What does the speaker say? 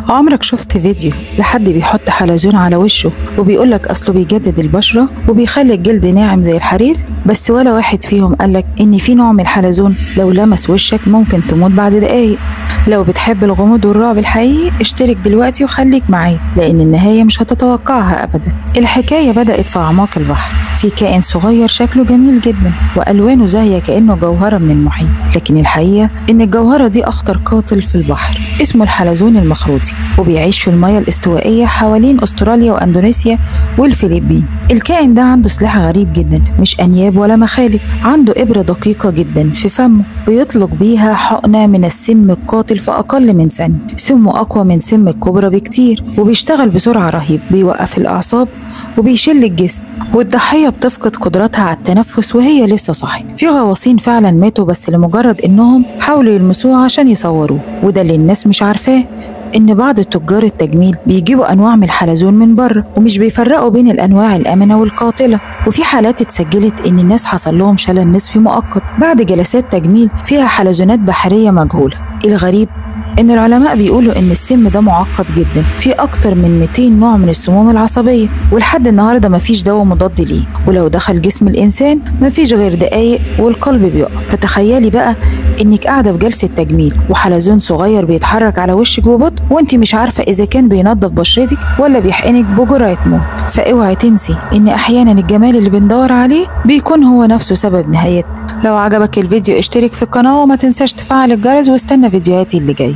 عمرك شفت فيديو لحد بيحط حلزون على وشه وبيقولك أصله بيجدد البشرة وبيخلي الجلد ناعم زي الحرير؟ بس ولا واحد فيهم قالك إن في نوع من الحلزون لو لمس وشك ممكن تموت بعد دقايق. لو بتحب الغموض والرعب الحقيقي اشترك دلوقتي وخليك معايا، لأن النهاية مش هتتوقعها أبدا. الحكاية بدأت في أعماق البحر، في كائن صغير شكله جميل جدا وألوانه زاهية كأنه جوهرة من المحيط، لكن الحقيقة إن الجوهرة دي أخطر قاتل في البحر اسمه الحلزون المخروطي، وبيعيش في المياه الاستوائية حوالين أستراليا وأندونيسيا والفلبين. الكائن ده عنده سلاح غريب جدا، مش أنياب ولا مخالب، عنده إبرة دقيقة جدا في فمه بيطلق بيها حقنة من السم القاتل في أقل من ثانية. سمه أقوى من سم الكوبرا بكتير وبيشتغل بسرعة رهيب، بيوقف الأعصاب وبيشل الجسم، والضحية بتفقد قدرتها على التنفس وهي لسه صاحية. في غواصين فعلا ماتوا بس لمجرد إنهم حاولوا يلمسوه عشان يصوروه، وده اللي الناس مش عارفاه، إن بعض تجار التجميل بيجيبوا أنواع من الحلزون من بره ومش بيفرقوا بين الأنواع الآمنة والقاتلة. وفي حالات اتسجلت إن الناس حصل لهم شلل نصفي مؤقت بعد جلسات تجميل فيها حلزونات بحرية مجهولة. الغريب إن العلماء بيقولوا إن السم ده معقد جدا، في أكتر من 200 نوع من السموم العصبية، ولحد النهاردة مفيش دواء مضاد ليه، ولو دخل جسم الإنسان مفيش غير دقايق والقلب بيقف. فتخيلي بقى إنك قاعدة في جلسة تجميل وحلزون صغير بيتحرك على وشك ببطء وإنتي مش عارفة إذا كان بينظف بشرتك ولا بيحقنك بجرعة موت. فاوعي تنسي إن أحيانا الجمال اللي بندور عليه بيكون هو نفسه سبب نهايتنا. لو عجبك الفيديو اشترك في القناة وما تنساش تفعل الجرس واستنى فيديوهاتي اللي جاية.